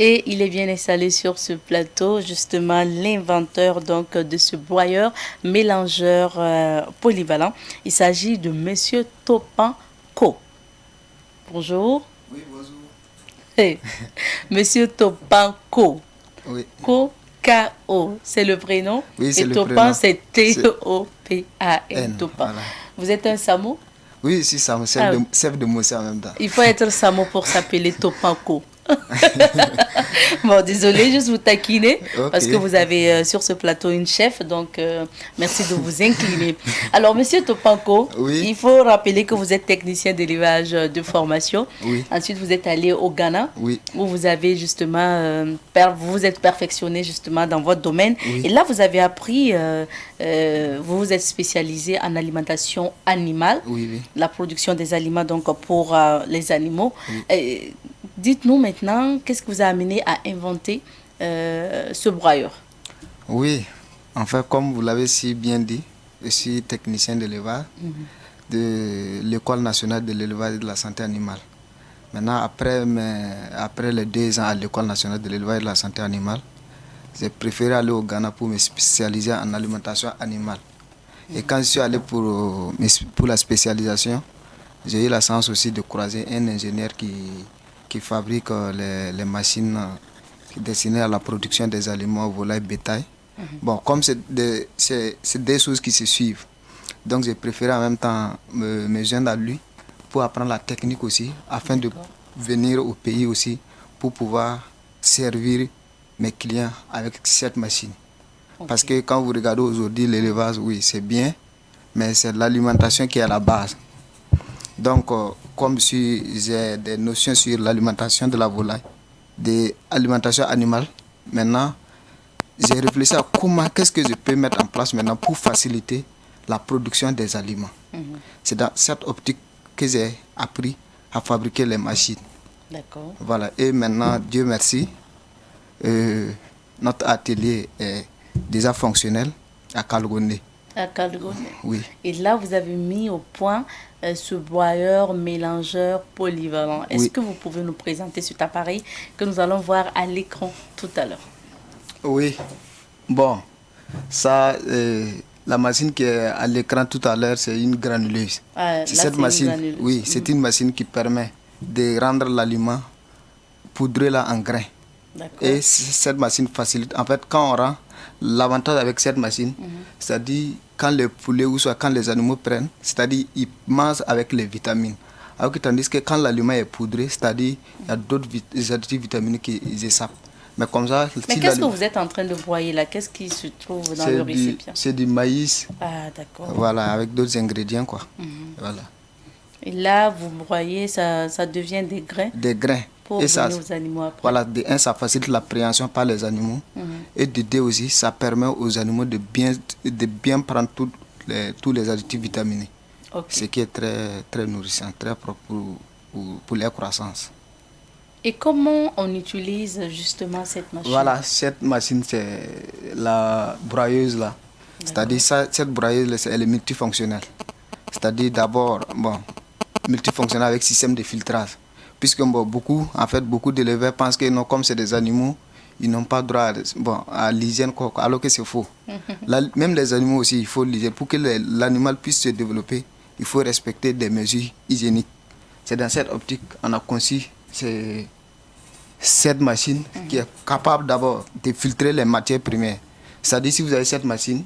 Et il est bien installé sur ce plateau, justement l'inventeur donc de ce broyeur mélangeur polyvalent. Il s'agit de Monsieur Topan Co. Bonjour. Oui, bonjour. Hey. Monsieur Topan Co. Oui. K-O, c'est le prénom. Oui, c'est et le Topan, prénom. c'est T-O-P-A-N. Topan. Voilà. Vous êtes un Samo? Oui, si, Samo, chef de Moussa en même temps. Il faut être Samo pour s'appeler Topan Co. Bon, désolé, juste vous taquiner parce que vous avez sur ce plateau une chef, donc merci de vous incliner. Alors, Monsieur Topanko, il faut rappeler que vous êtes technicien d'élevage de formation. Oui. Ensuite, vous êtes allé au Ghana, où vous avez justement, vous êtes perfectionné justement dans votre domaine. Et là, vous avez appris, vous vous êtes spécialisé en alimentation animale, la production des aliments donc pour les animaux. Dites-nous maintenant, qu'est-ce qui vous a amené à inventer ce broyeur? Oui, en fait, comme vous l'avez si bien dit, je suis technicien d'élevage de l'École nationale de l'élevage et de la santé animale. Maintenant, après les 2 ans à l'École nationale de l'élevage et de la santé animale, j'ai préféré aller au Ghana pour me spécialiser en alimentation animale. Et quand je suis allé pour la spécialisation, j'ai eu la chance aussi de croiser un ingénieur qui fabrique les machines destinées à la production des aliments volailles bétail. Bon, comme c'est des choses qui se suivent, donc j'ai préféré en même temps me joindre à lui pour apprendre la technique aussi, afin de venir au pays aussi pour pouvoir servir mes clients avec cette machine. Parce que quand vous regardez aujourd'hui l'élevage, oui, c'est bien, mais c'est l'alimentation qui est à la base. Donc, comme j'ai des notions sur l'alimentation de la volaille, de l'alimentation animale, maintenant, j'ai réfléchi à qu'est-ce que je peux mettre en place maintenant pour faciliter la production des aliments. C'est dans cette optique que j'ai appris à fabriquer les machines. D'accord. Voilà. Et maintenant, Dieu merci, notre atelier est déjà fonctionnel à Kalgoné. À Kalgoné. Oui. Et là, vous avez mis au point ce broyeur mélangeur polyvalent. Est-ce que vous pouvez nous présenter cet appareil que nous allons voir à l'écran tout à l'heure? Oui. Bon, ça, la machine qui est à l'écran tout à l'heure, c'est une granuleuse. Cette machine, oui, c'est une machine qui permet de rendre l'aliment poudré là en grains. Et cette machine facilite. En fait, quand on rend, l'avantage avec cette machine, c'est-à-dire quand les poulets ou soit quand les animaux prennent, c'est-à-dire ils mangent avec les vitamines. Alors que tandis que quand l'aliment est poudré, c'est-à-dire il y a d'autres additifs vitamines qui échappent. Mais comme ça... Mais qu'est-ce que vous êtes en train de broyer là? Qu'est-ce qui se trouve dans le récipient? C'est du maïs. Ah, d'accord. Voilà, avec d'autres ingrédients, quoi. Voilà. Et là, vous broyez, ça devient des grains. Des grains. Pour donner aux animaux après. Voilà, de un, ça facilite l'appréhension par les animaux. Et de deux aussi, ça permet aux animaux de bien prendre tous les additifs vitaminés. Ce qui est très, très nourrissant, très propre pour leur croissance. Et comment on utilise justement cette machine? Voilà, cette machine, c'est la broyeuse là. C'est-à-dire, cette broyeuse, elle est multifonctionnelle. C'est-à-dire, d'abord, multifonctionnelle avec système de filtrage. Puisque beaucoup d'éleveurs pensent que non, comme c'est des animaux, ils n'ont pas droit à l'hygiène, alors que c'est faux. Même les animaux aussi, il faut l'hygiène. Pour que l'animal puisse se développer, il faut respecter des mesures hygiéniques. C'est dans cette optique qu'on a conçu cette machine qui est capable d'abord de filtrer les matières premières. C'est-à-dire, si vous avez cette machine,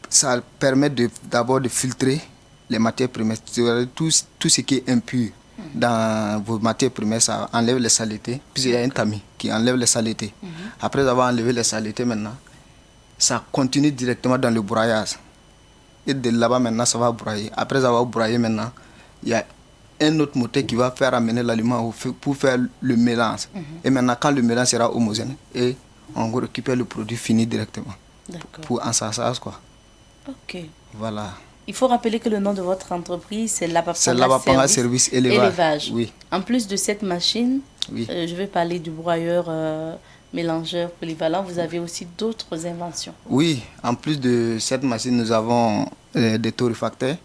ça permet d'abord de filtrer les matières premières. Tout ce qui est impur dans vos matières premières, ça enlève les saletés. Puis il y a un tamis qui enlève les saletés. Après avoir enlevé les saletés maintenant, ça continue directement dans le broyage. Et de là-bas maintenant, ça va broyer. Après avoir broyé maintenant, il y a un autre moteur qui va faire amener l'aliment pour faire le mélange. Et maintenant, quand le mélange sera homogène, et on récupère le produit fini directement. Pour ensasage, quoi. Ok. Voilà. Il faut rappeler que le nom de votre entreprise, c'est Labapanga Service Élevage. Oui. En plus de cette machine, je vais parler du broyeur mélangeur polyvalent. Vous avez aussi d'autres inventions. Oui, en plus de cette machine, nous avons des torréfacteurs.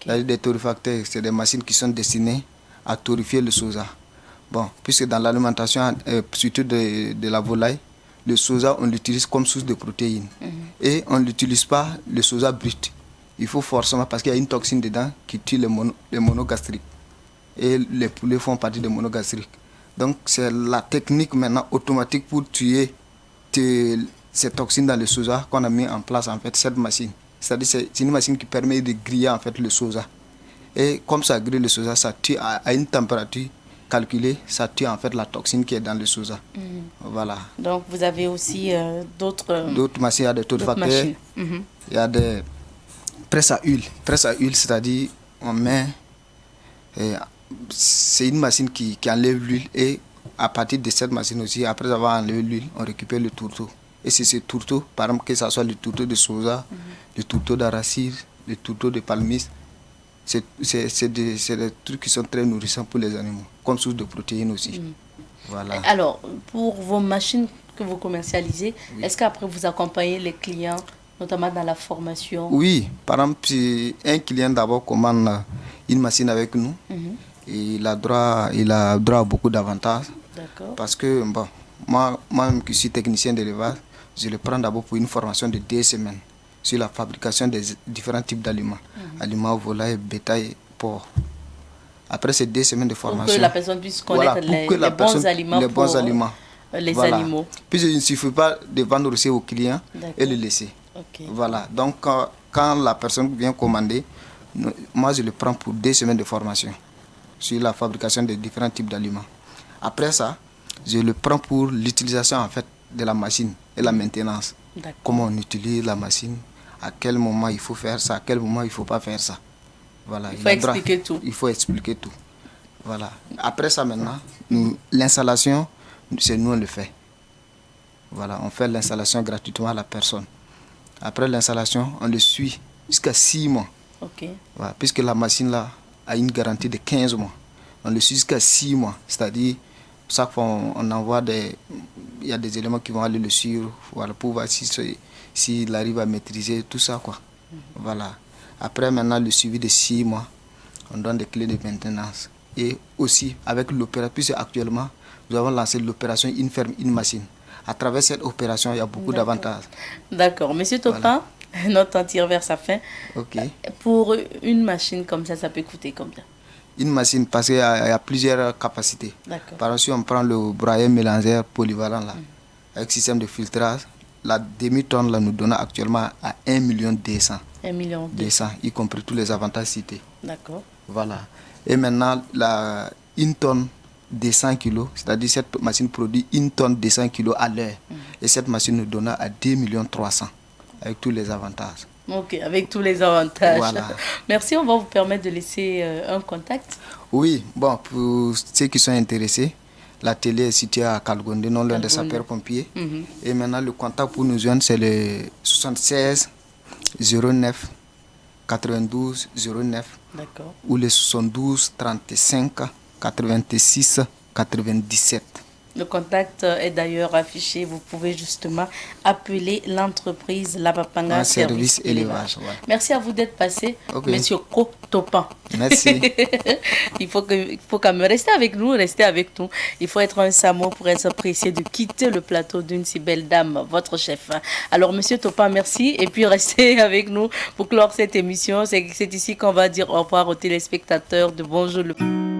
Des torréfacteurs, c'est des machines qui sont destinées à torréfier le soja. Bon, puisque dans l'alimentation, surtout de la volaille, le soja, on l'utilise comme source de protéines. Et on ne l'utilise pas, le soja brut. Il faut forcément, parce qu'il y a une toxine dedans qui tue les monogastriques. Et les poulets font partie des monogastriques. Donc, c'est la technique maintenant automatique pour tuer ces toxines dans le soja qu'on a mis en place, en fait, cette machine. C'est-à-dire c'est une machine qui permet de griller, en fait, le soja. Et comme ça grille le soja, ça tue à une température calculée, ça tue, en fait, la toxine qui est dans le soja. Voilà. Donc, vous avez aussi d'autres machines, il y a des taux de vapeur, il y a des presses à huile. Presse à huile, c'est-à-dire, on met... c'est une machine qui enlève l'huile et à partir de cette machine aussi, après avoir enlevé l'huile, on récupère le tourteau. Et c'est ce tourteau, par exemple, que ce soit le tourteau de soja, le tourteau d'arachide, le tourteau de palmiste, c'est des trucs qui sont très nourrissants pour les animaux, comme source de protéines aussi. Voilà. Alors, pour vos machines que vous commercialisez, est-ce qu'après vous accompagnez les clients, notamment dans la formation? Oui, par exemple, si un client d'abord commande une machine avec nous, il a droit à beaucoup d'avantages. Parce que, bon, moi qui suis technicien d'élevage, je le prends d'abord pour une formation de 2 semaines sur la fabrication des différents types d'aliments. Aliments, volailles, bétail, porc. Après ces 2 semaines de formation... Pour que la personne puisse connaître les bons aliments les animaux. Puis il ne suffit pas de vendre aussi aux clients et le laisser. Voilà. Donc, quand la personne vient commander, moi je le prends pour 2 semaines de formation sur la fabrication de différents types d'aliments. Après ça, je le prends pour l'utilisation, en fait, de la machine et la maintenance. Comment on utilise la machine, à quel moment il faut faire ça, à quel moment il ne faut pas faire ça. Voilà. Il faut expliquer tout. Il faut expliquer tout. Voilà. Après ça, maintenant, l'installation, c'est nous on le fait. Voilà, on fait l'installation gratuitement à la personne. Après l'installation, on le suit jusqu'à 6 mois. Voilà, puisque la machine là a une garantie de 15 mois. On le suit jusqu'à 6 mois. C'est-à-dire, chaque fois on envoie il y a des éléments qui vont aller le suivre, voilà, pour voir s'il arrive à maîtriser tout ça, quoi. Voilà. Après maintenant le suivi de 6 mois, on donne des clés de maintenance. Et aussi avec l'opération, puisque actuellement nous avons lancé l'opération Une ferme, une machine. À travers cette opération, il y a beaucoup d'avantages. D'accord. Monsieur Topin, notre temps tire vers sa fin. Pour une machine comme ça peut coûter combien? Une machine, parce qu'il y a plusieurs capacités. Par exemple, si on prend le broyeur mélangeur polyvalent, là, avec système de filtrage, la demi-tonne là, nous donne actuellement à 1 200 000. Y compris tous les avantages cités. Voilà. Et maintenant, une tonne de 100 kg, c'est-à-dire cette machine produit une tonne de 100 kg à l'heure. Et cette machine nous donne à 2 300 000, avec tous les avantages. Avec tous les avantages. Voilà. Merci, on va vous permettre de laisser un contact. Oui, bon, pour ceux qui sont intéressés, la télé est située à Kalgonde, non loin des sapeurs-pompiers. Et maintenant, le contact pour nous joindre, c'est le 76 09 92 09 ou le 72 35 86 97. Le contact est d'ailleurs affiché. Vous pouvez justement appeler l'entreprise Lapapanga Service Élevage. Merci à vous d'être passé, Monsieur Topin. Merci. Il faut quand même rester avec nous, Il faut être un Samo pour être apprécié de quitter le plateau d'une si belle dame, votre chef. Alors, Monsieur Topin, merci. Et puis, restez avec nous pour clore cette émission. C'est ici qu'on va dire au revoir aux téléspectateurs de Bonjour le...